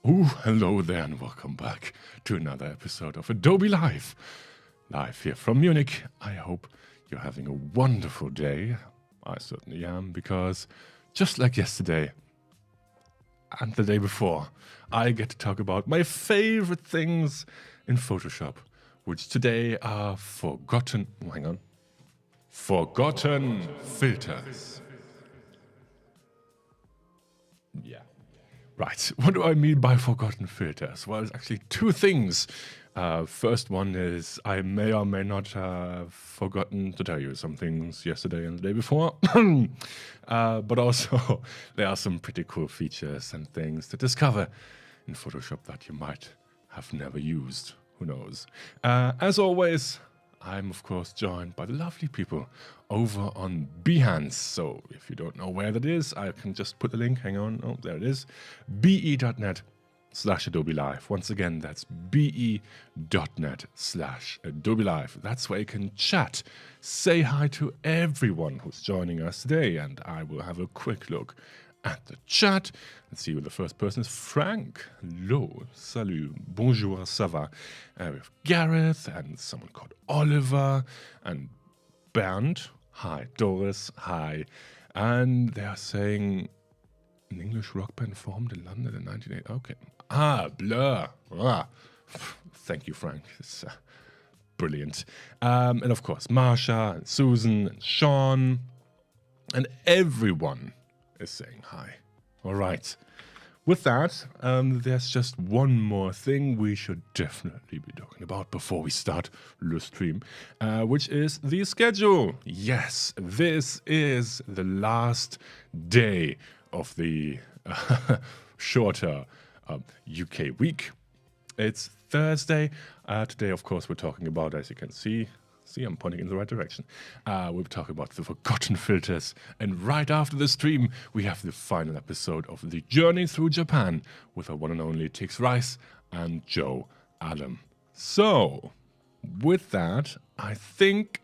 Hello there and welcome back to another episode of Adobe Live. Live here from Munich. I hope you're having a wonderful day. I certainly am, because just like yesterday and the day before, I get to talk about my favorite things in Photoshop, which today are forgotten filters. Yeah. Right. What do I mean by forgotten filters? Well, it's actually two things. First one is I may or may not have forgotten to tell you some things yesterday and the day before. But also, there are some pretty cool features and things to discover in Photoshop that you might have never used. Who knows? As always, I'm, of course, joined by the lovely people over on Behance. So if you don't know where that is, I can just put the link. Hang on. Oh, there it is. be.net/Adobe Live. Once again, that's be.net/Adobe Live. That's where you can chat, say hi to everyone who's joining us today, and I will have a quick look at the chat. Let's see who the first person is. Frank. Hello. Salut. Bonjour. Ça va? We have Gareth and someone called Oliver and Bernd. Hi. Doris. Hi. And they are saying an English rock band formed in London in 1980. Okay. Blur. Thank you, Frank. It's brilliant. And of course, Marsha and Susan and Sean and everyone is saying hi. All right. With that, there's just one more thing we should definitely be talking about before we start the stream, which is the schedule. Yes, this is the last day of the shorter UK week. It's Thursday. Today, of course, we're talking about, as you can see, I'm pointing in the right direction. We're talking about the forgotten filters. And right after the stream, we have the final episode of the journey through Japan with our one and only Tix Rice and Joe Allen. So, with that, I think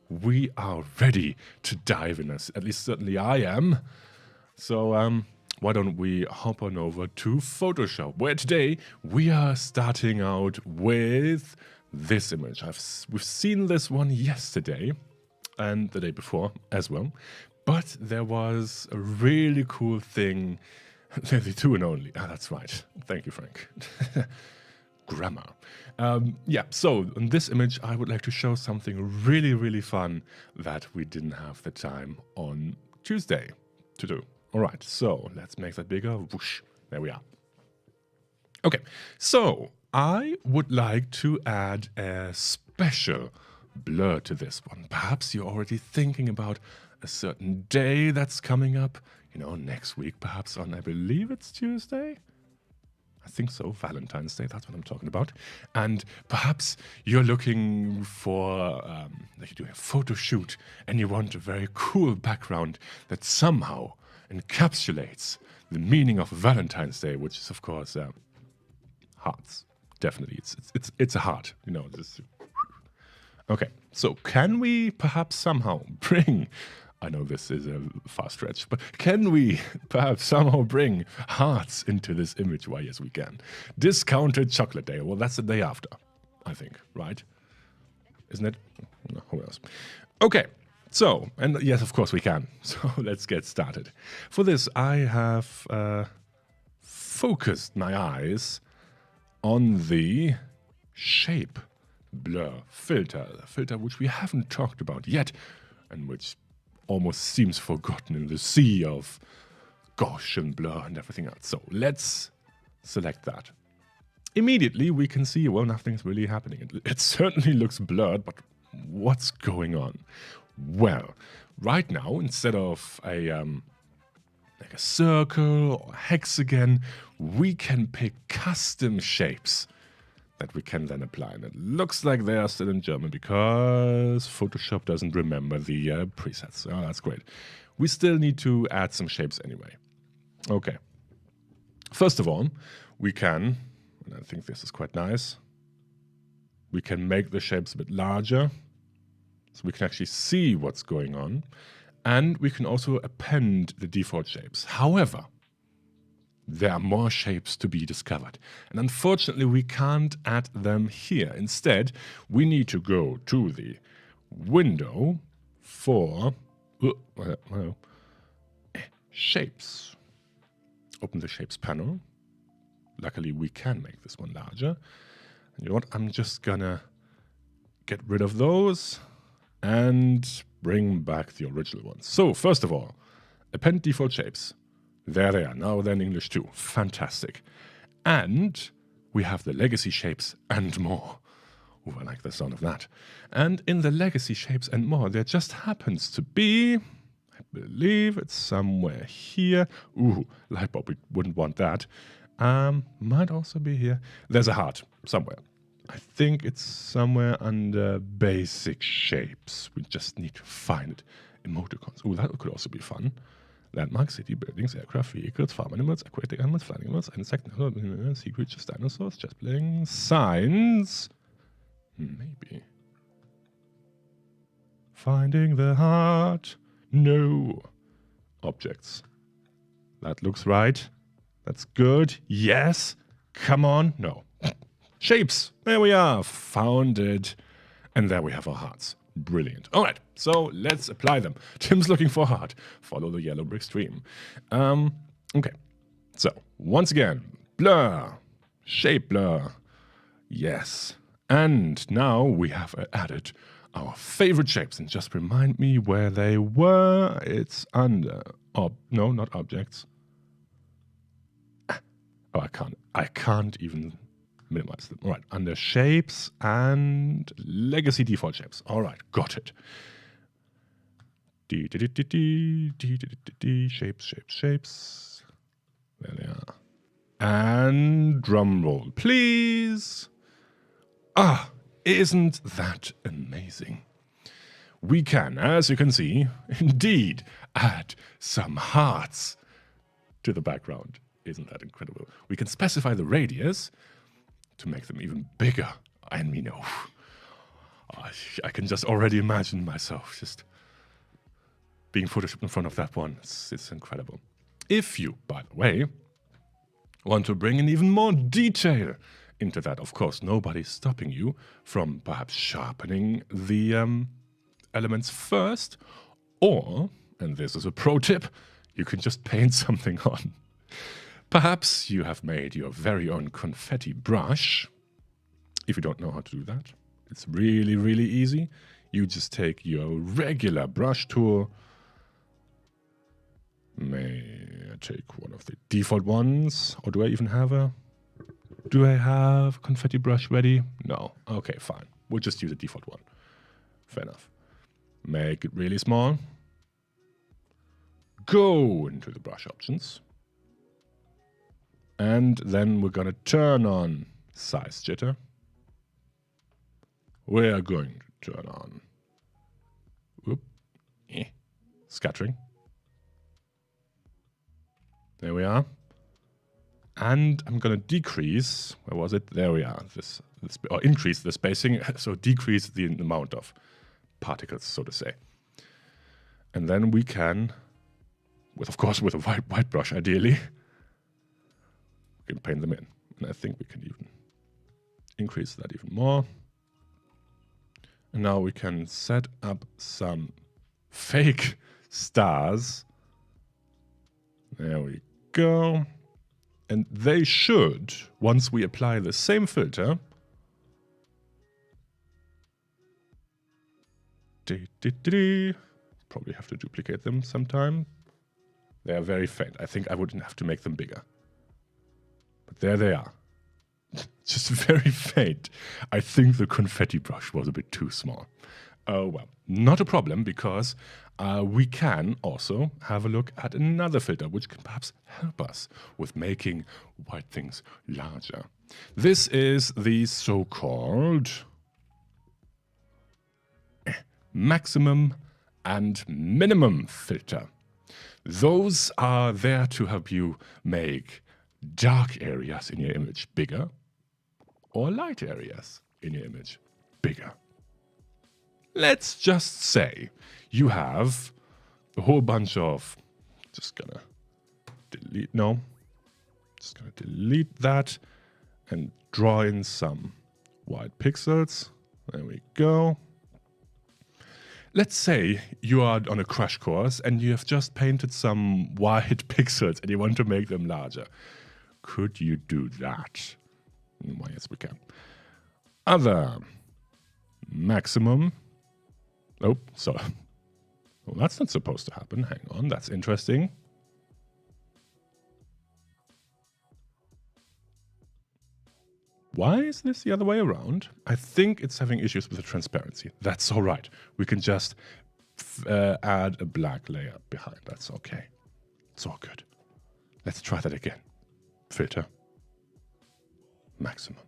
we are ready to dive in. At least certainly I am. So, why don't we hop on over to Photoshop, where today we are starting out with this image. We've seen this one yesterday and the day before as well, but there was a really cool thing. The two and only. That's right. Thank you, Frank. Grammar. So in this image, I would like to show something really, really fun that we didn't have the time on Tuesday to do. All right, so let's make that bigger. Whoosh. There we are. Okay, so I would like to add a special blur to this one. Perhaps you're already thinking about a certain day that's coming up, next week, perhaps on, I believe it's Tuesday. I think so, Valentine's Day, that's what I'm talking about. And perhaps you're looking for, you're doing a photo shoot and you want a very cool background that somehow encapsulates the meaning of Valentine's Day, which is, of course, hearts. Definitely, it's a heart, Okay, so can we perhaps somehow bring, I know this is a far stretch, but can we perhaps somehow bring hearts into this image? Why, yes, we can. Discounted chocolate day. Well, that's the day after, I think, right? Isn't it? No, who knows? Okay, so, and yes, of course we can. So let's get started. For this, I have focused my eyes on the shape blur filter, the filter which we haven't talked about yet and which almost seems forgotten in the sea of Gaussian blur and everything else. So let's select that. Immediately we can see, well, nothing's really happening. It certainly looks blurred, but what's going on? Well, right now, instead of a circle or hexagon, we can pick custom shapes that we can then apply. And it looks like they are still in German because Photoshop doesn't remember the presets. Oh, that's great. We still need to add some shapes anyway. Okay. First of all, we can, and I think this is quite nice, we can make the shapes a bit larger so we can actually see what's going on. And we can also append the default shapes. However, there are more shapes to be discovered. And unfortunately, we can't add them here. Instead, we need to go to the window for shapes. Open the shapes panel. Luckily, we can make this one larger. And you know what? I'm just gonna get rid of those and bring back the original ones. So, first of all, append default shapes. There they are. Now they're in English too. Fantastic. And we have the legacy shapes and more. Ooh, I like the sound of that. And in the legacy shapes and more, there just happens to be, I believe it's somewhere here. Ooh, lightbulb, we wouldn't want that. Might also be here. There's a heart somewhere. I think it's somewhere under basic shapes. We just need to find it. Emoticons. Ooh, that could also be fun. Landmarks, city, buildings, aircraft, vehicles, farm animals, aquatic animals, flying animals, insect, sea creatures, dinosaurs, chest building, signs. Maybe. Finding the heart. No. Objects. That looks right. That's good. Yes. Come on. No. Shapes. There we are. Found it. And there we have our hearts. Brilliant. All right. So let's apply them. Tim's looking for a heart. Follow the yellow brick stream. Okay. So once again, blur. Shape blur. Yes. And now we have added our favorite shapes. And just remind me where they were. It's under... no, not objects. Oh, I can't even minimize them. All right, under shapes and legacy default shapes. All right, got it. Shapes, shapes, shapes. There they are. And drum roll, please. Ah, isn't that amazing? We can, as you can see, indeed add some hearts to the background. Isn't that incredible? We can specify the radius to make them even bigger. And we know, I can just already imagine myself just being photoshopped in front of that one. It's incredible. If you, by the way, want to bring in even more detail into that, of course, nobody's stopping you from perhaps sharpening the elements first, or, and this is a pro tip, you can just paint something on. Perhaps you have made your very own confetti brush. If you don't know how to do that, it's really, really easy. You just take your regular brush tool. May I take one of the default ones? Or do I even have a... Do I have a confetti brush ready? No. Okay, fine. We'll just use a default one. Fair enough. Make it really small. Go into the brush options. And then we're going to turn on size jitter. We're going to turn on scattering. There we are. And I'm going to decrease, where was it? There we are. Or increase the spacing, so decrease the amount of particles, so to say. And then we can, of course with a white brush ideally, we can paint them in. And I think we can even increase that even more. And now we can set up some fake stars. There we go. And they should, once we apply the same filter, probably have to duplicate them sometime. They are very faint. I think I wouldn't have to make them bigger. But there they are. Just very faint. I think the confetti brush was a bit too small. Oh, well, not a problem, because we can also have a look at another filter which can perhaps help us with making white things larger. This is the so-called maximum and minimum filter. Those are there to help you make dark areas in your image bigger or light areas in your image bigger. Let's just say you have a whole bunch of, just gonna delete, no. Just going to delete that and draw in some white pixels. There we go. Let's say you are on a crash course and you have just painted some white pixels and you want to make them larger. Could you do that? Why, yes, we can. Other. Maximum. Oh, sorry. Well, that's not supposed to happen. Hang on, that's interesting. Why is this the other way around? I think it's having issues with the transparency. That's all right. We can just add a black layer behind. That's okay. It's all good. Let's try that again. Filter. Maximum.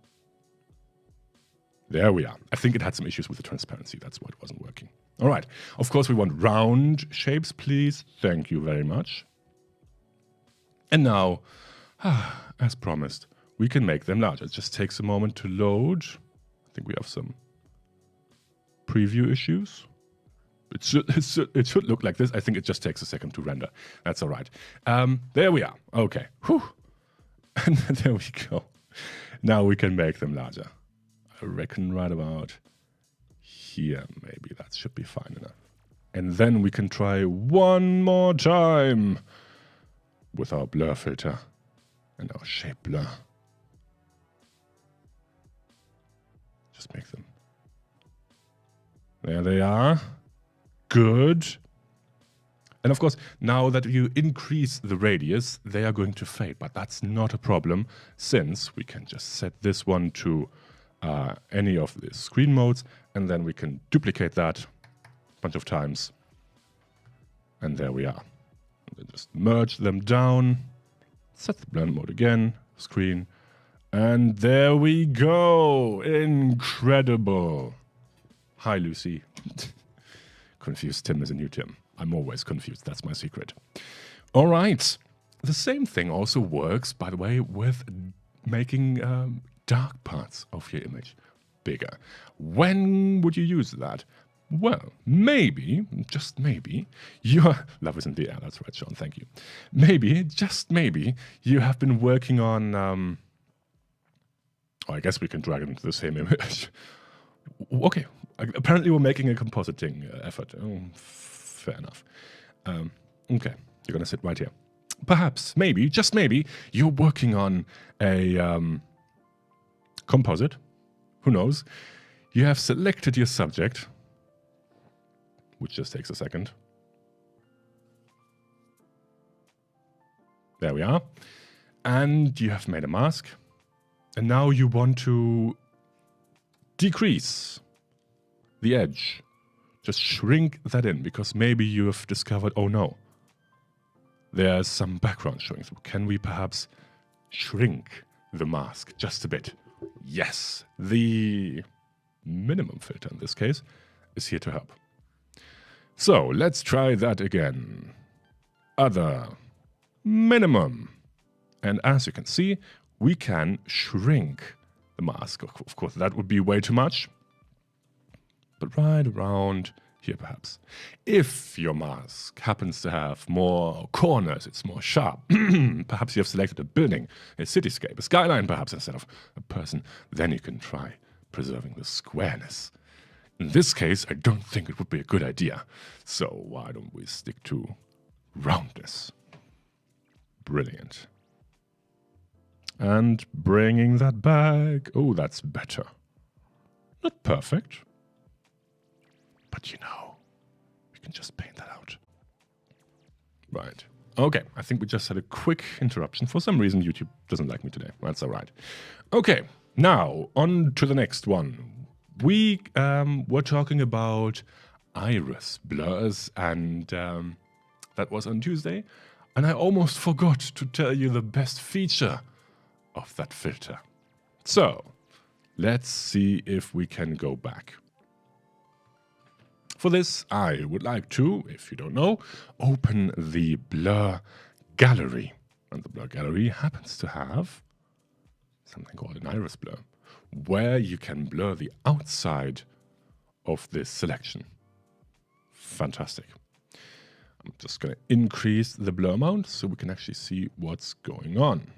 There we are. I think it had some issues with the transparency. That's why it wasn't working. All right. Of course, we want round shapes, please. Thank you very much. And now, as promised, we can make them larger. It just takes a moment to load. I think we have some preview issues. It should look like this. I think it just takes a second to render. That's all right. There we are. Okay. Whew. And there we go. Now we can make them larger. I reckon right about here, maybe that should be fine enough. And then we can try one more time with our blur filter and our shape blur. Just make them. There they are. Good. And of course, now that you increase the radius, they are going to fade. But that's not a problem, since we can just set this one to any of the screen modes, and then we can duplicate that a bunch of times. And there we are. And then just merge them down, set the blend mode again, screen, and there we go. Incredible. Hi, Lucy. Confused Tim is a new Tim. I'm always confused. That's my secret. All right. The same thing also works, by the way, with making dark parts of your image bigger. When would you use that? Well, maybe, just maybe, love is in the air. That's right, Sean. Thank you. Maybe, just maybe, you have been working on. I guess we can drag it into the same image. Okay. Apparently, we're making a compositing effort. Oh, fair enough. Okay, you're gonna sit right here. Perhaps, maybe, just maybe, you're working on a composite. Who knows? You have selected your subject, which just takes a second. There we are. And you have made a mask. And now you want to decrease the edge. Just shrink that in, because maybe you have discovered, oh no, there's some background showing through. Can we perhaps shrink the mask just a bit? Yes, the minimum filter in this case is here to help. So let's try that again. Other, minimum. And as you can see, we can shrink the mask. Of course, that would be way too much. But right around here, perhaps. If your mask happens to have more corners, it's more sharp. Perhaps you have selected a building, a cityscape, a skyline, perhaps, instead of a person. Then you can try preserving the squareness. In this case, I don't think it would be a good idea. So why don't we stick to roundness? Brilliant. And bringing that back. Oh, that's better. Not perfect. But you know, we can just paint that out. Right. Okay, I think we just had a quick interruption. For some reason, YouTube doesn't like me today. That's all right. Okay, now on to the next one. We were talking about iris blurs, and that was on Tuesday. And I almost forgot to tell you the best feature of that filter. So, let's see if we can go back. For this, I would like to, if you don't know, open the blur gallery. And the blur gallery happens to have something called an iris blur, where you can blur the outside of this selection. Fantastic. I'm just going to increase the blur amount so we can actually see what's going on.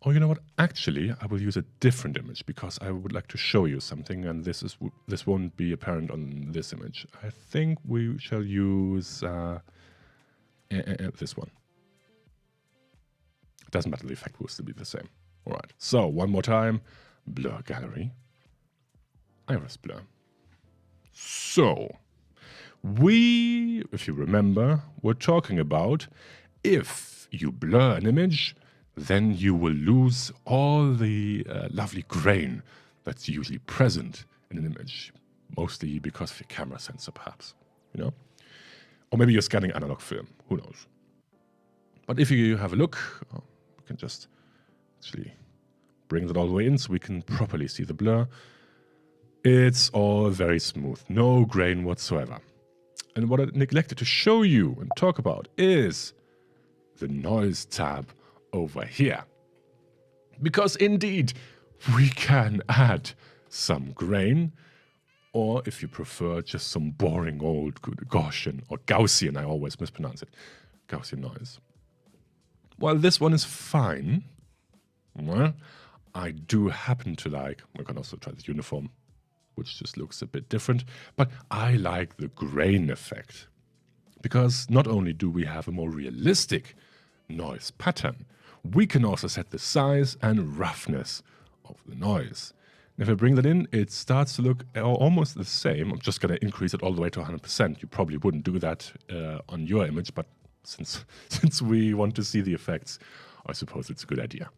Or you know what? Actually, I will use a different image because I would like to show you something, and this won't be apparent on this image. I think we shall use this one. It doesn't matter, the effect will still be the same. All right, so one more time. Blur gallery. Iris blur. So, if you remember, we're talking about if you blur an image, then you will lose all the lovely grain that's usually present in an image, mostly because of your camera sensor, perhaps, you know? Or maybe you're scanning analog film, who knows? But if you have a look, we can just actually bring that all the way in so we can properly see the blur. It's all very smooth, no grain whatsoever. And what I neglected to show you and talk about is the noise tab over here. Because indeed, we can add some grain, or if you prefer, just some boring old Gaussian, or Gaussian, I always mispronounce it, Gaussian noise. While this one is fine, well, I do happen to like, we can also try the uniform, which just looks a bit different, but I like the grain effect. Because not only do we have a more realistic noise pattern, we can also set the size and roughness of the noise. And if I bring that in, it starts to look almost the same. I'm just going to increase it all the way to 100%. You probably wouldn't do that on your image, but since we want to see the effects, I suppose it's a good idea.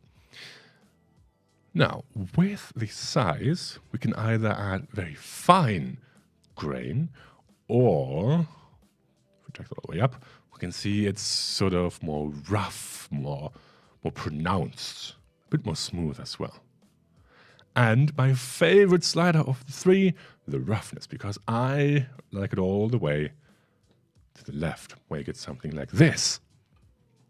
Now, with the size, we can either add very fine grain, or if we drag that all the way up, we can see it's sort of more rough, more pronounced, a bit more smooth as well. And my favorite slider of the three, the roughness, because I like it all the way to the left, where you get something like this.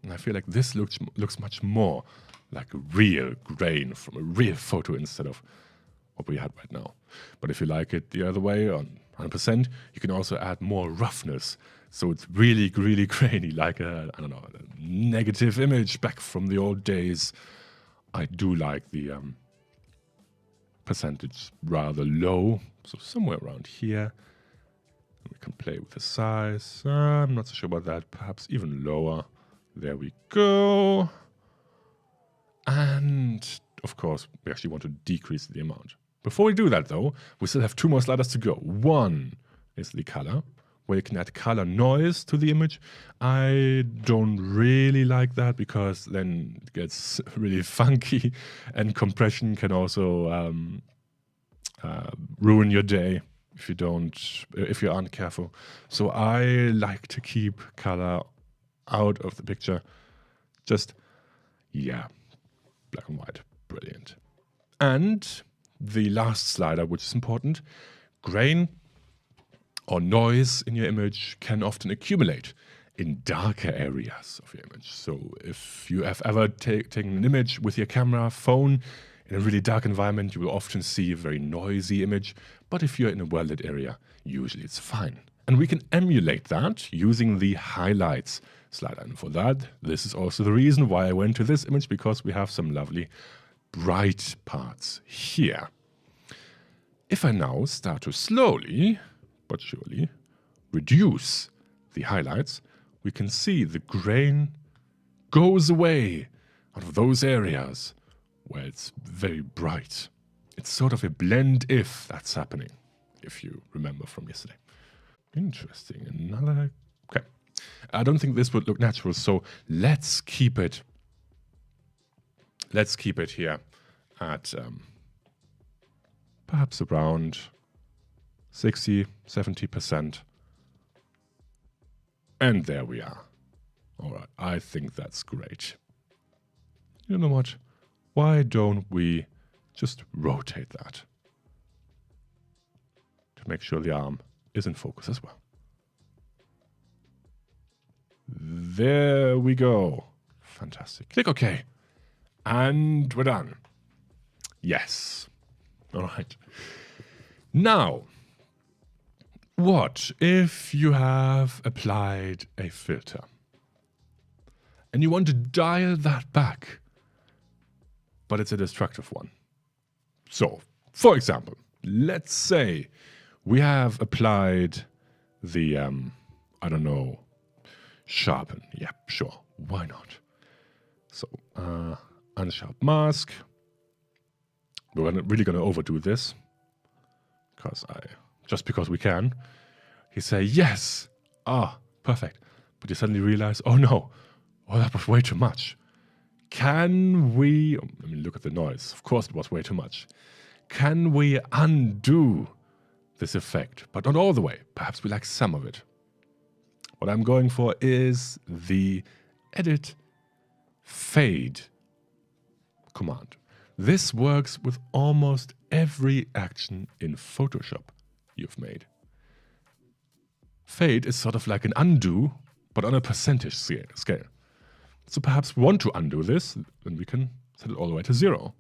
And I feel like this looks much more like a real grain from a real photo instead of what we had right now. But if you like it the other way, on 100%, you can also add more roughness. So it's really, really grainy, like a negative image back from the old days. I do like the percentage rather low, so somewhere around here. We can play with the size. I'm not so sure about that. Perhaps even lower. There we go. And of course, we actually want to decrease the amount. Before we do that, though, we still have two more sliders to go. One is the color, where you can add color noise to the image. I don't really like that because then it gets really funky, and compression can also ruin your day if you aren't careful. So I like to keep color out of the picture. Just, yeah, black and white, brilliant. And the last slider, which is important, grain or noise in your image can often accumulate in darker areas of your image. So if you have ever taken an image with your camera phone in a really dark environment, you will often see a very noisy image. But if you're in a well-lit area, usually it's fine. And we can emulate that using the highlights slider. And for that, this is also the reason why I went to this image, because we have some lovely bright parts here. If I now start to slowly but surely reduce the highlights, we can see the grain goes away out of those areas where it's very bright. It's sort of a blend if that's happening, if you remember from yesterday. Interesting. Another. Okay. I don't think this would look natural, so let's keep it. Let's keep it here at perhaps around 60, 70%. And there we are. All right, I think that's great. You know what? Why don't we just rotate that to make sure the arm is in focus as well. There we go. Fantastic. Click OK. And we're done. Yes. All right. Now, what if you have applied a filter and you want to dial that back but it's a destructive one. So, for example, let's say we have applied the, I don't know, sharpen. Yeah, sure. Why not? So, unsharp mask. We're really going to overdo this because we can. You say, yes. Ah, perfect. But you suddenly realize, oh no, that was way too much. Can we, look at the noise. Of course, it was way too much. Can we undo this effect? But not all the way. Perhaps we like some of it. What I'm going for is the edit fade command. This works with almost every action in Photoshop you've made. Fade is sort of like an undo, but on a percentage scale. So perhaps we want to undo this, then we can set it all the way to 0.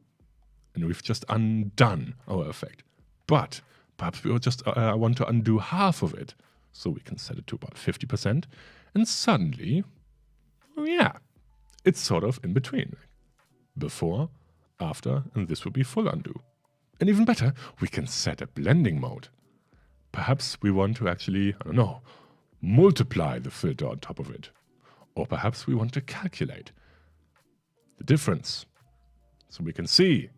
And we've just undone our effect. But perhaps we just want to undo half of it. So we can set it to about 50%. And suddenly, it's sort of in between. Before, after, and this will be full undo. And even better, we can set a blending mode. Perhaps we want to actually, multiply the filter on top of it. Or perhaps we want to calculate the difference. So we can see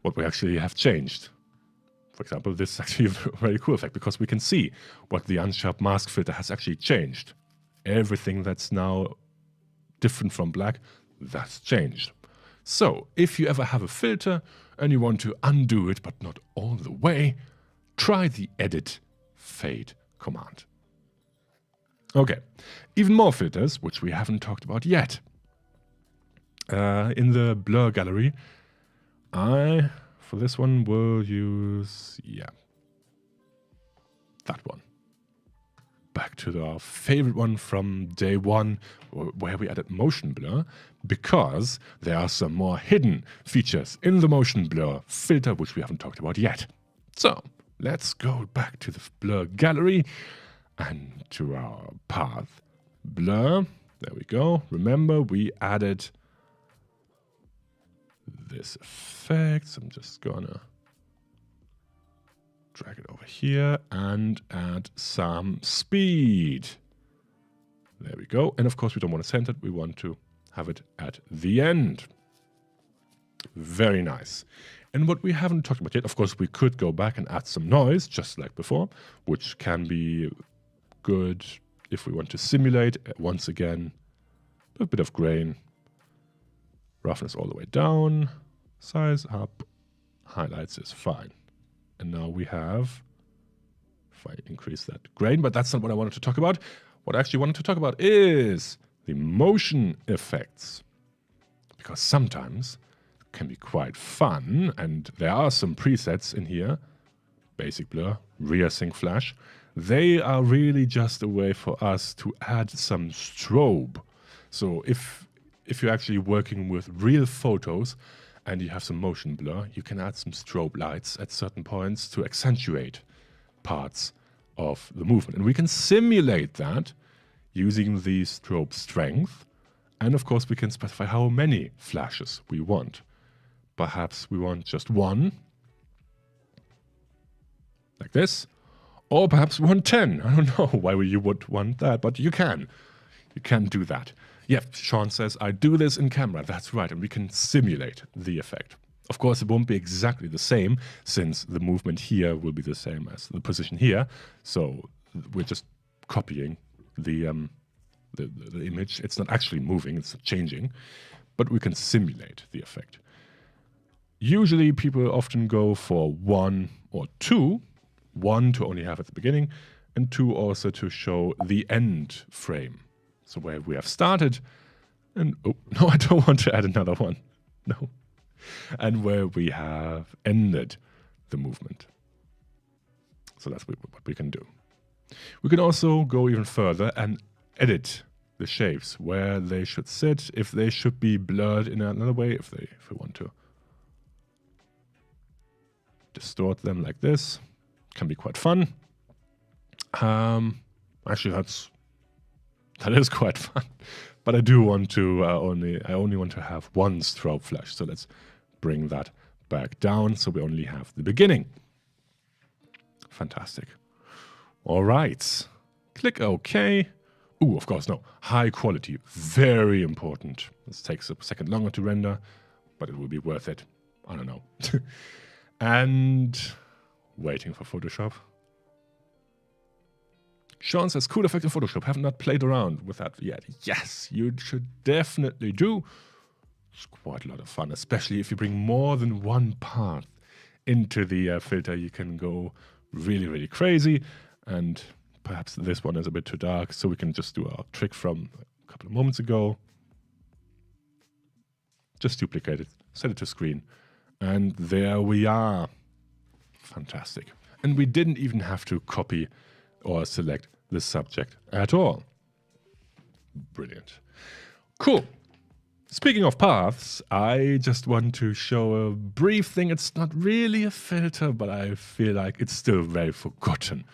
what we actually have changed. For example, this is actually a very cool effect because we can see what the unsharp mask filter has actually changed. Everything that's now different from black, that's changed. So if you ever have a filter and you want to undo it but not all the way, try the edit fade command. Okay, even more filters, which we haven't talked about yet. In the blur gallery, for this one, will use, that one. Back to our favorite one from day one, where we added motion blur, because there are some more hidden features in the motion blur filter, which we haven't talked about yet. So, let's go back to the blur gallery and to our path. Blur, there we go. Remember, we added this effect. So I'm just gonna drag it over here and add some speed. There we go. And of course, we don't want to center it. We want to have it at the end. Very nice. And what we haven't talked about yet, of course, we could go back and add some noise, just like before, which can be good if we want to simulate, once again, a bit of grain, roughness all the way down, size up, highlights is fine. And now we have, if I increase that grain, but that's not what I wanted to talk about. What I actually wanted to talk about is the motion effects. Because sometimes it can be quite fun, and there are some presets in here, basic blur, rear sync flash. They are really just a way for us to add some strobe. So if you're actually working with real photos and you have some motion blur, you can add some strobe lights at certain points to accentuate parts of the movement. And we can simulate that using the strobe strength. And of course, we can specify how many flashes we want. Perhaps we want just one, like this. Or perhaps 110. I don't know why you would want that, but you can. You can do that. Yeah, Sean says, I do this in camera. That's right, and we can simulate the effect. Of course, it won't be exactly the same, since the movement here will be the same as the position here. So we're just copying the image. It's not actually moving, it's changing. But we can simulate the effect. Usually, people often go for 1 or 2. 1 to only have at the beginning, and 2 also to show the end frame. So where we have started, and oh, no, I don't want to add another one. No. And where we have ended the movement. So that's what we can do. We can also go even further and edit the shapes, where they should sit, if they should be blurred in another way, if we want to distort them like this. Can be quite fun. Actually, that is quite fun. but I do want to I only want to have one strobe flash. So let's bring that back down so we only have the beginning. Fantastic. All right. Click OK. Ooh, of course, no. High quality. Very important. This takes a second longer to render, but it will be worth it. I don't know. And waiting for Photoshop. Sean says, cool effect in Photoshop. Have not played around with that yet. Yes, you should definitely do. It's quite a lot of fun, especially if you bring more than one path into the filter. You can go really, really crazy. And perhaps this one is a bit too dark, so we can just do our trick from a couple of moments ago. Just duplicate it, set it to screen, and there we are. Fantastic. And we didn't even have to copy or select the subject at all. Brilliant. Cool. Speaking of paths, I just want to show a brief thing. It's not really a filter, but I feel like it's still very forgotten.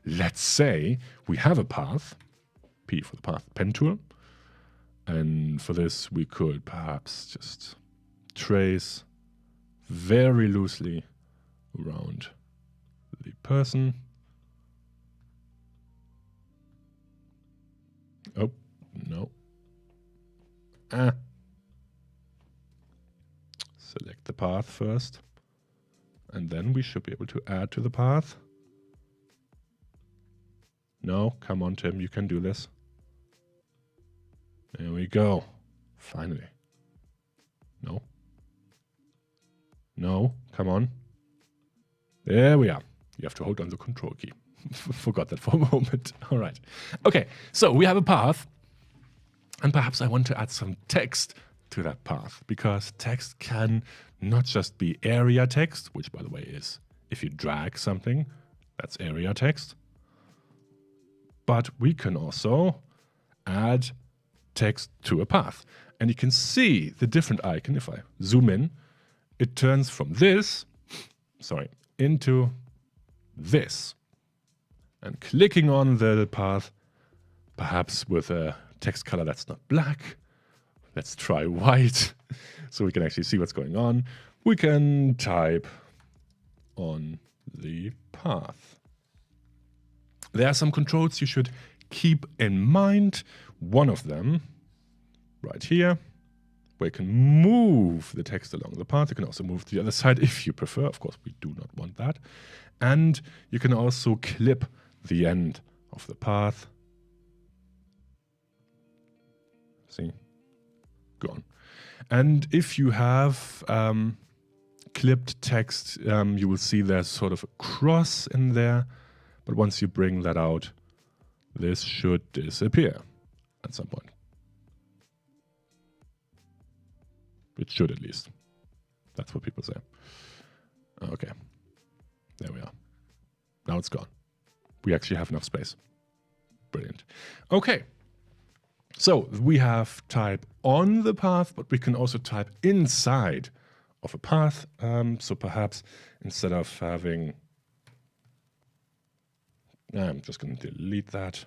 Let's say we have a path, P for the path pen tool, and for this we could perhaps just trace very loosely around the person. Oh, no. Select the path first, and then we should be able to add to the path. No, come on, Tim, you can do this. There we go. Finally. No. No, come on. There we are. You have to hold on the control key. Forgot that for a moment. All right. Okay, so we have a path, and perhaps I want to add some text to that path, because text can not just be area text, which by the way is if you drag something, that's area text, but we can also add text to a path. And you can see the different icon. If I zoom in, it turns from this, into this. And clicking on the path, perhaps with a text color that's not black, let's try white, so we can actually see what's going on. We can type on the path. There are some controls you should keep in mind. One of them, right here, where you can move the text along the path. You can also move to the other side if you prefer. Of course, we do not want that. And you can also clip the end of the path. See? Gone. And if you have clipped text, you will see there's sort of a cross in there. But once you bring that out, this should disappear at some point. It should, at least. That's what people say. Okay. There we are. Now it's gone. We actually have enough space. Brilliant. Okay. So we have type on the path, but we can also type inside of a path. So perhaps instead of having... I'm just going to delete that.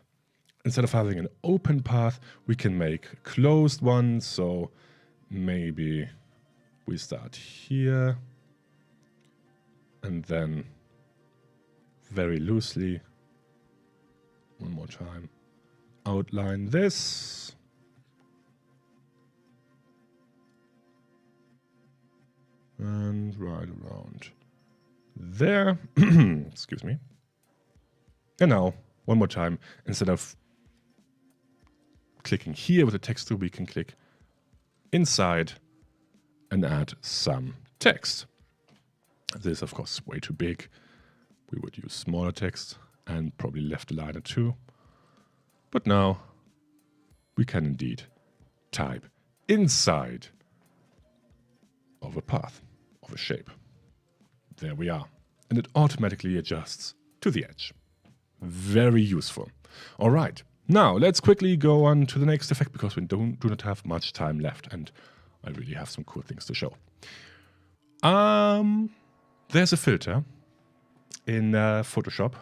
Instead of having an open path, we can make a closed one. So maybe we start here and then very loosely, one more time, outline this. And right around there. Excuse me. And now, one more time, instead of clicking here with the text tool, we can click inside and add some text. This is, of course, way too big. We would use smaller text and probably left a line or two. But now we can indeed type inside of a path, of a shape. There we are. And it automatically adjusts to the edge. Very useful. All right. Now let's quickly go on to the next effect, because we do not have much time left and I really have some cool things to show. There's a filter in Photoshop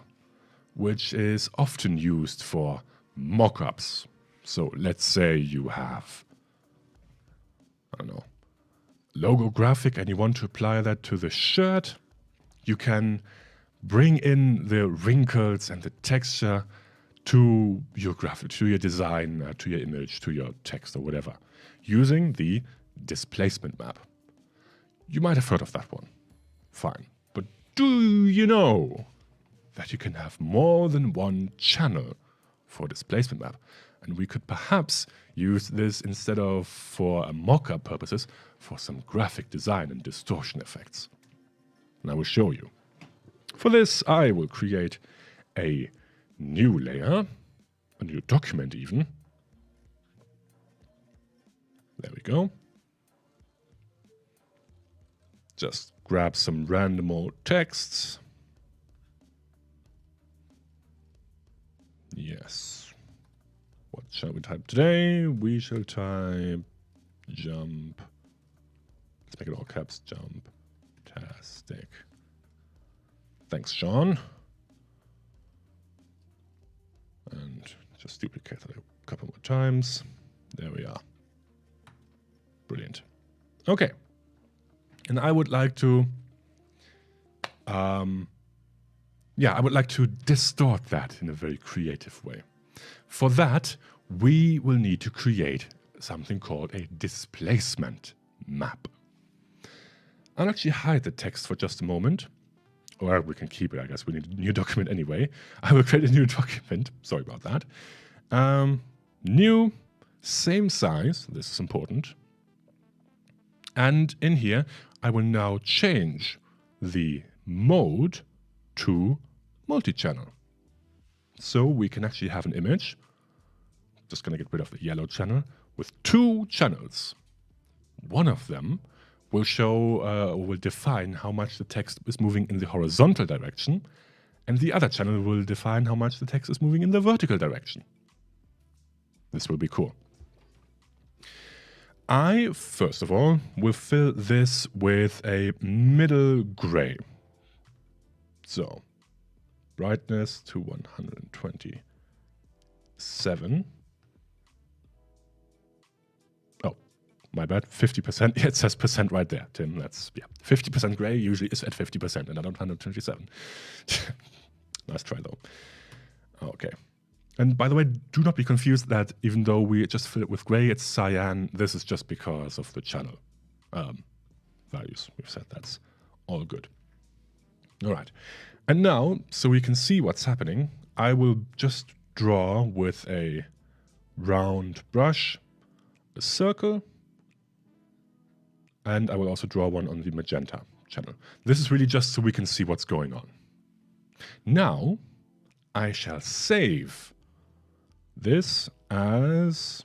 which is often used for mockups. So let's say you have, I don't know, logo graphic and you want to apply that to the shirt. You can bring in the wrinkles and the texture to your graphic, to your design, to your image, to your text or whatever, using the displacement map. You might have heard of that one. Fine. But do you know that you can have more than one channel for displacement map? And we could perhaps use this instead of for mock-up purposes for some graphic design and distortion effects. And I will show you. For this, I will create a new layer, a new document even. There we go. Just grab some random old texts. Yes. What shall we type today? We shall type jump. Let's make it all caps. Jump-tastic. Thanks, Sean. And just duplicate that a couple more times. There we are. Brilliant. Okay. And I would like to, I would like to distort that in a very creative way. For that, we will need to create something called a displacement map. I'll actually hide the text for just a moment. Or we can keep it, I guess. We need a new document anyway. I will create a new document. Sorry about that. New, same size. This is important. And in here, I will now change the mode to multi-channel. So we can actually have an image. Just going to get rid of the yellow channel with 2 channels. One of them will show or will define how much the text is moving in the horizontal direction, and the other channel will define how much the text is moving in the vertical direction. This will be cool. I, first of all, will fill this with a middle gray. So, brightness to 127. My bad, 50%. It says percent right there, Tim. That's, 50% gray usually is at 50%, and I don't 127. Nice try, though. Okay. And by the way, do not be confused that even though we just fill it with gray, it's cyan. This is just because of the channel values. We've said that's all good. All right. And now, so we can see what's happening, I will just draw with a round brush, a circle, and I will also draw one on the magenta channel. This is really just so we can see what's going on. Now, I shall save this as...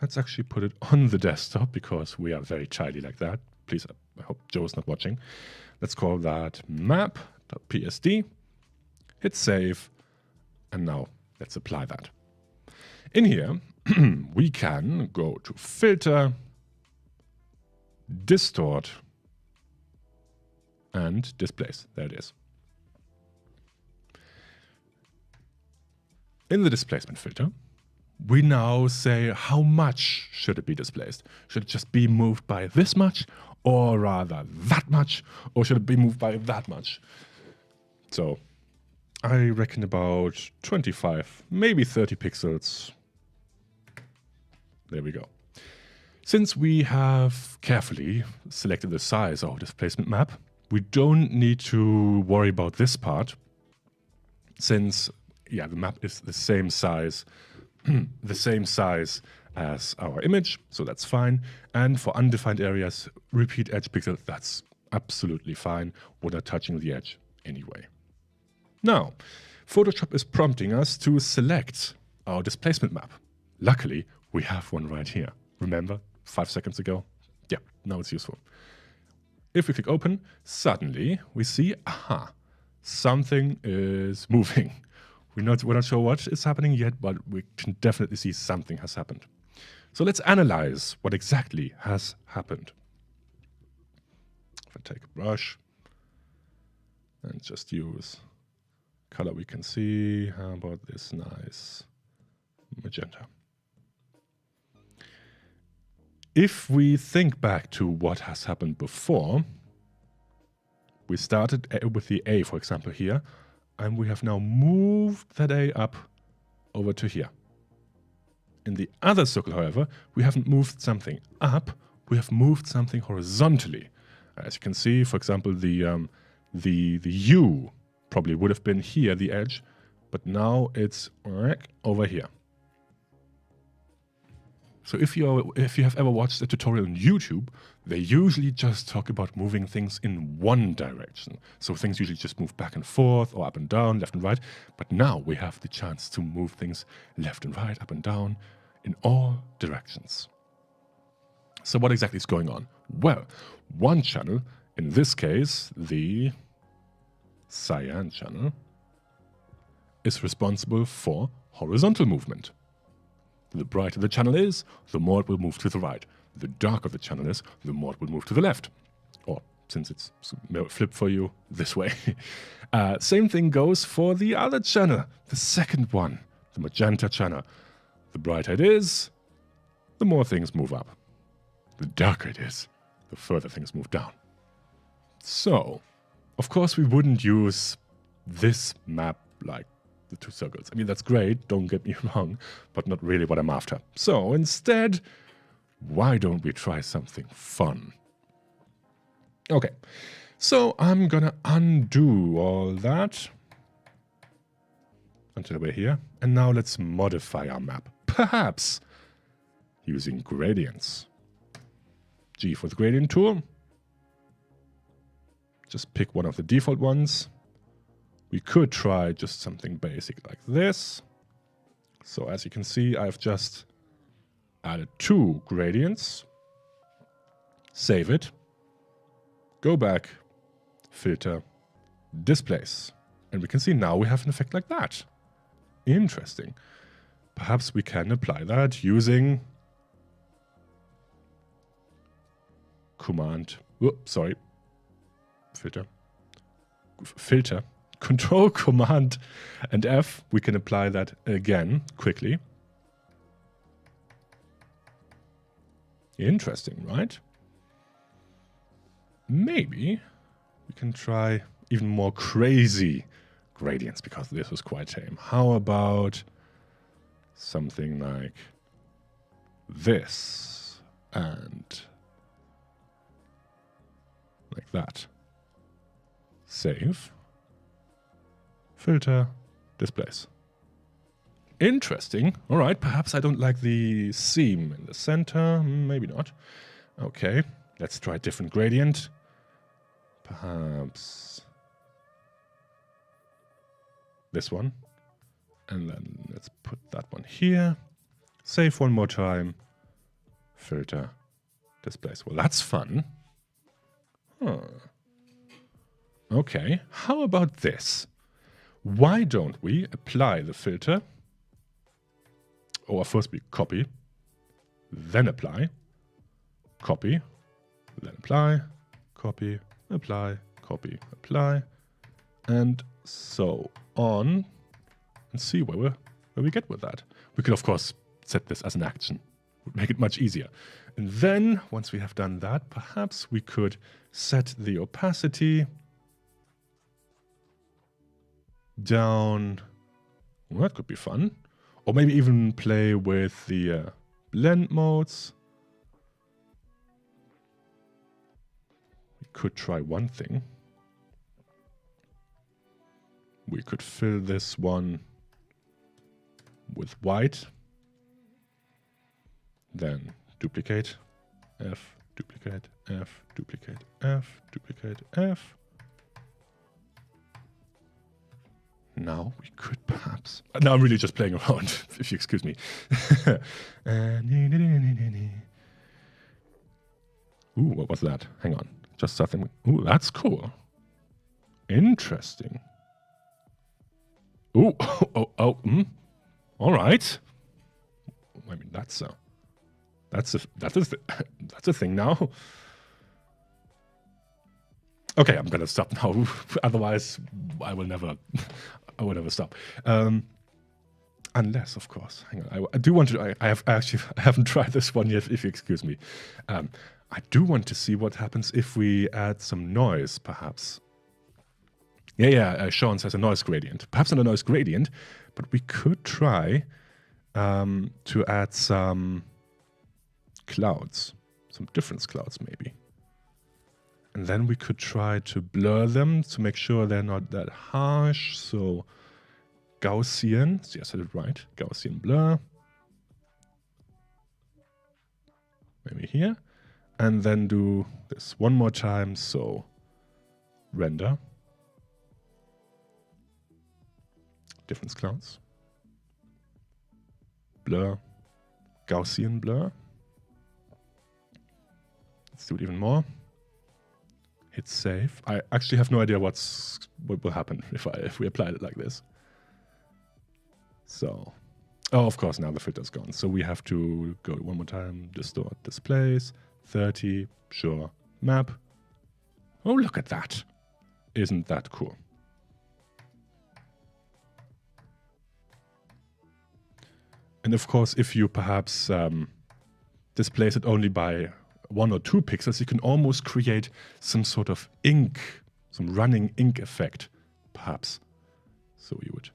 Let's actually put it on the desktop because we are very tidy like that. Please, I hope Joe's not watching. Let's call that map.psd. Hit save. And now let's apply that. In here, we can go to Filter, Distort, and Displace. There it is. In the displacement filter, we now say how much should it be displaced. Should it just be moved by this much, or rather that much, or should it be moved by that much? So I reckon about 25, maybe 30 pixels. There we go. Since we have carefully selected the size of our displacement map, we don't need to worry about this part, since the map is the same size, as our image, so that's fine. And for undefined areas, repeat edge pixel, that's absolutely fine. We're not touching the edge anyway. Now, Photoshop is prompting us to select our displacement map. Luckily, we have one right here. Remember? 5 seconds ago? Yeah, now it's useful. If we click open, suddenly we see, aha, something is moving. We're not sure what is happening yet, but we can definitely see something has happened. So let's analyze what exactly has happened. If I take a brush and just use color we can see, how about this nice magenta? if we think back to what has happened before, we started with the A, for example, here, and we have now moved that A up over to here. In the other circle, however, we haven't moved something up, we have moved something horizontally. As you can see, for example, the U probably would have been here, the edge, but now it's over here. So if you have ever watched a tutorial on YouTube, they usually just talk about moving things in one direction. So things usually just move back and forth or up and down, left and right. But now we have the chance to move things left and right, up and down, in all directions. So what exactly is going on? Well, one channel, in this case, the cyan channel, is responsible for horizontal movement. The brighter the channel is, the more it will move to the right. The darker the channel is, the more it will move to the left. Or, since it's flipped for you, this way. Same thing goes for the other channel, the second one, the magenta channel. The brighter it is, the more things move up. The darker it is, the further things move down. So, of course, we wouldn't use this map like the two circles. I mean, that's great, don't get me wrong, but not really what I'm after. So instead, why don't we try something fun? Okay, so I'm gonna undo all that until we're here. And now let's modify our map, perhaps using gradients. G for the gradient tool. Just pick one of the default ones. We could try just something basic like this. So as you can see, I've just added 2 gradients. Save it. Go back, filter, displace. And we can see now we have an effect like that. Interesting. Perhaps we can apply that using filter. Control, Command, and F. We can apply that again quickly. Interesting, right? Maybe we can try even more crazy gradients, because this was quite tame. How about something like this and like that. Save. Filter, displace. Interesting. All right, perhaps I don't like the seam in the center. Maybe not. Okay, let's try a different gradient. Perhaps this one. And then let's put that one here. Save one more time. Filter, displace. Well, that's fun. Huh. Okay, how about this? Why don't we apply the filter, or first we copy, then apply, copy, then apply, copy, apply, copy, apply, and so on, and see where we get with that. We could, of course, set this as an action. Would make it much easier. And then, once we have done that, perhaps we could set the opacity down. Well, that could be fun. Or maybe even play with the blend modes. We could try one thing. We could fill this one with white. Then duplicate, F, duplicate, F, duplicate, F, duplicate, F. Now we could perhaps... Now I'm really just playing around, if you excuse me. Ooh, what was that? Hang on. Just something... Ooh, that's cool. Interesting. Ooh, all right. I mean, that's a thing now. Okay, I'm gonna stop now. Otherwise, I will never stop. Unless, of course, hang on, I do want to, I haven't tried this one yet, if you excuse me. I do want to see what happens if we add some noise, perhaps. Yeah, Sean says a noise gradient. Perhaps not a noise gradient, but we could try to add some clouds, some difference clouds maybe. And then we could try to blur them to make sure they're not that harsh. So Gaussian, see, I said it right, Gaussian blur. Maybe here. And then do this one more time, so render. Difference clouds. Blur. Gaussian blur. Let's do it even more. Hit save. I actually have no idea what will happen if we apply it like this. So, oh, of course, now the filter's gone. So we have to go one more time. Distort displays. 30. Sure. Map. Oh, look at that. Isn't that cool? And of course, if you perhaps displace it only by 1 or 2 pixels, you can almost create some sort of ink, some running ink effect, perhaps. So you would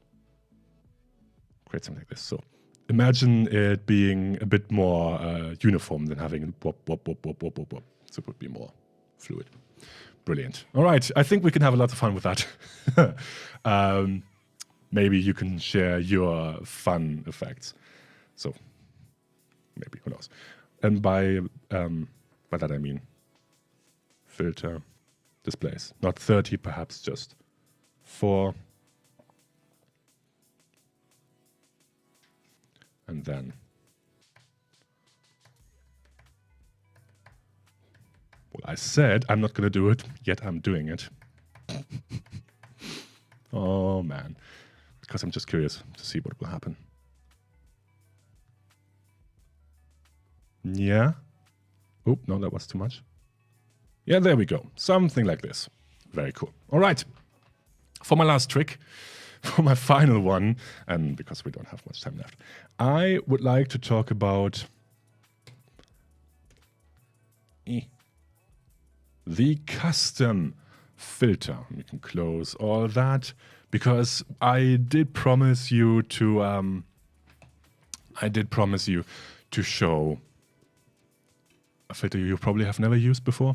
create something like this. So imagine it being a bit more uniform than having wop, wop, wop, wop, wop, wop, wop. So it would be more fluid. Brilliant. All right, I think we can have a lot of fun with that. Maybe you can share your fun effects. So maybe, who knows? And by that I mean filter displays. Not 30, perhaps just 4. And then well, I said I'm not going to do it, yet I'm doing it. Oh man, because I'm just curious to see what will happen. Yeah. Oh, no, that was too much. Yeah, there we go. Something like this. Very cool. All right. For my last trick, for my final one, and because we don't have much time left, I would like to talk about the custom filter. We can close all that because I did promise you to show a filter you probably have never used before,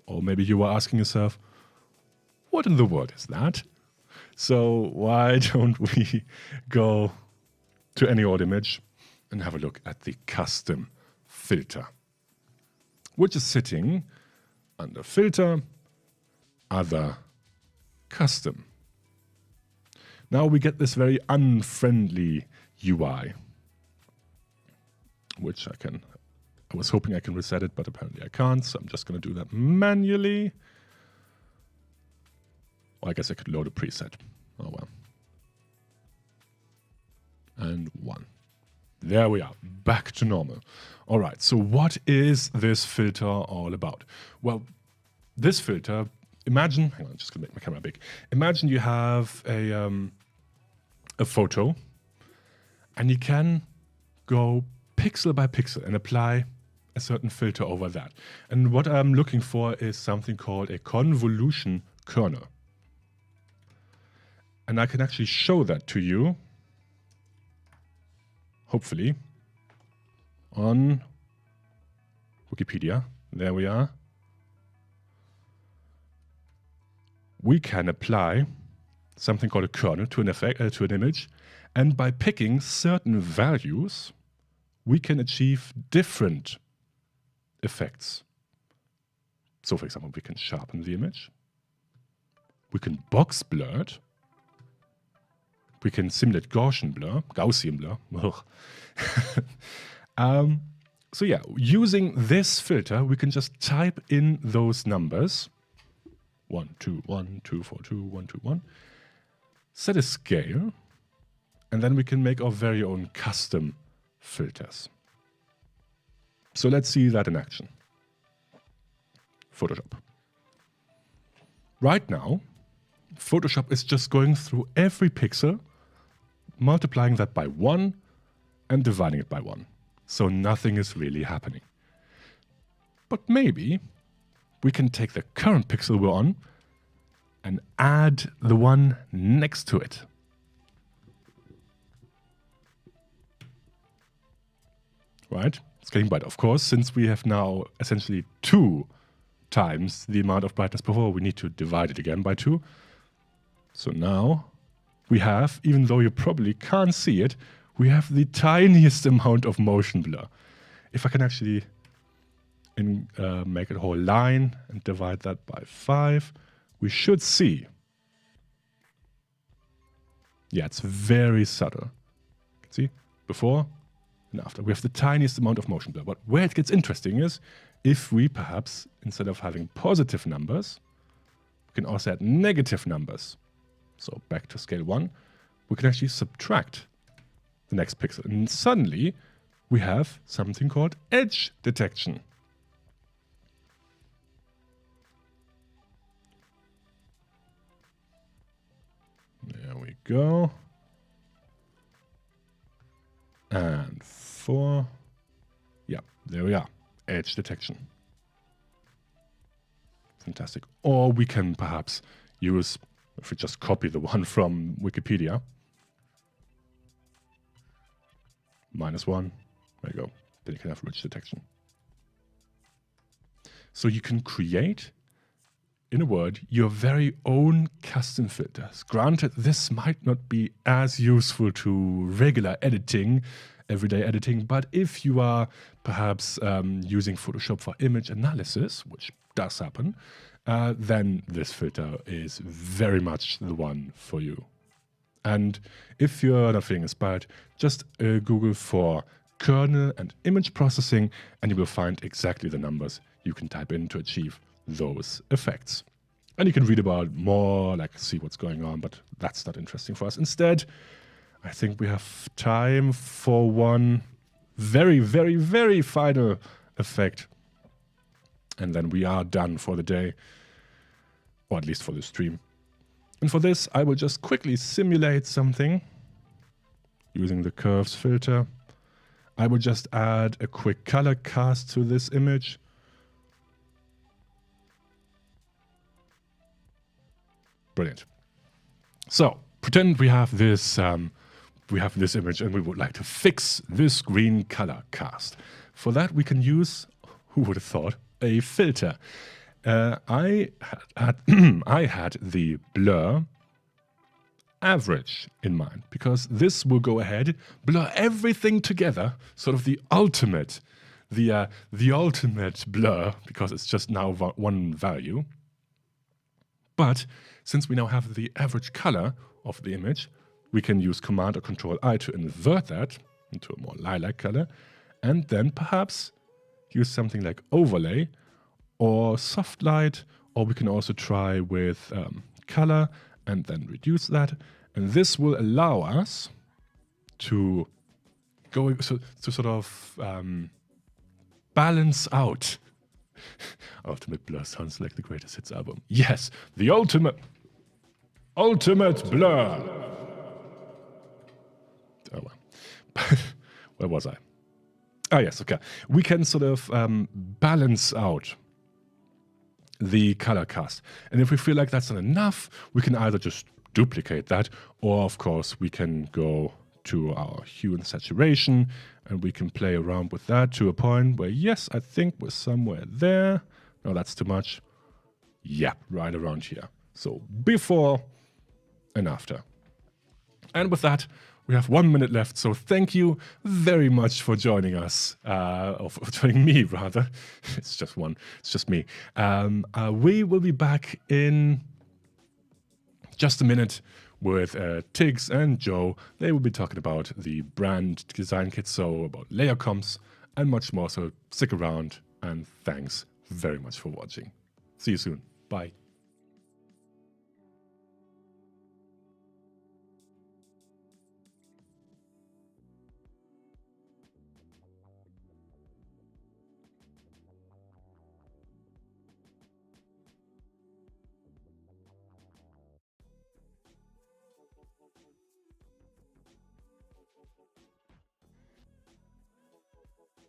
or maybe you were asking yourself, what in the world is that? So why don't we go to any old image and have a look at the custom filter, which is sitting under filter, other, custom. Now we get this very unfriendly UI, which I was hoping I can reset it, but apparently I can't, so I'm just going to do that manually. Or I guess I could load a preset. Oh well. And 1. There we are, back to normal. All right, so what is this filter all about? Well, this filter, imagine, hang on, I'm just going to make my camera big. Imagine you have a photo, and you can go pixel by pixel and apply a certain filter over that. And what I'm looking for is something called a convolution kernel. And I can actually show that to you, hopefully, on Wikipedia. There we are. We can apply something called a kernel to an effect, to an image, and by picking certain values, we can achieve different effects. So, for example, we can sharpen the image. We can box blur it. We can simulate Gaussian blur. So yeah, using this filter, we can just type in those numbers. 1, 2, 1, 2, 4, 2, 1, 2, 1. Set a scale. And then we can make our very own custom filters. So let's see that in action. Photoshop. Right now, Photoshop is just going through every pixel, multiplying that by 1 and dividing it by 1. So nothing is really happening. But maybe we can take the current pixel we're on and add the one next to it. Right? It's getting brighter. Of course, since we have now essentially 2 times the amount of brightness before, we need to divide it again by 2. So now we have, even though you probably can't see it, we have the tiniest amount of motion blur. If I can actually make a whole line and divide that by 5, we should see. Yeah, it's very subtle. You can see before and after. We have the tiniest amount of motion blur. But where it gets interesting is if we perhaps, instead of having positive numbers, we can also add negative numbers. So back to scale 1, we can actually subtract the next pixel. And suddenly we have something called edge detection. There we go. And 4. Yeah, there we are. Edge detection. Fantastic. Or we can perhaps use, if we just copy the one from Wikipedia, -1. There you go. Then you can have edge detection. So you can create, in a word, your very own custom filters. Granted, this might not be as useful to regular editing, everyday editing, but if you are perhaps using Photoshop for image analysis, which does happen, then this filter is very much the one for you. And if you're not feeling inspired, just Google for kernel and image processing, and you will find exactly the numbers you can type in to achieve those effects. And you can read about more, like see what's going on, but that's not interesting for us. Instead, I think we have time for one very, very, very final effect. And then we are done for the day, or at least for the stream. And for this, I will just quickly simulate something using the curves filter. I will just add a quick color cast to this image. Brilliant. So pretend we have this image and we would like to fix this green color cast. For that, we can use, who would have thought, a filter. I had the blur average in mind, because this will go ahead, blur everything together, sort of the ultimate blur, because it's just now one value. But since we now have the average color of the image, we can use Command or Control-I to invert that into a more lilac color, and then perhaps use something like overlay or soft light, or we can also try with color and then reduce that. And this will allow us to go to sort of balance out. Ultimate Blur sounds like the Greatest Hits album. Yes, the ultimate blur. Oh well. Where was I? Ah, yes, okay. We can sort of balance out the color cast. And if we feel like that's not enough, we can either just duplicate that, or of course we can go to our hue and saturation and we can play around with that to a point where, yes, I think we're somewhere there. No, that's too much. Yeah, right around here. So before and after. And with that, we have 1 minute left, so thank you very much for joining us, or for joining me, rather. It's just me. We will be back in just a minute with Tiggs and Joe. They will be talking about the brand design kit, so about layer comps and much more, so stick around, and thanks very much for watching. See you soon. Bye.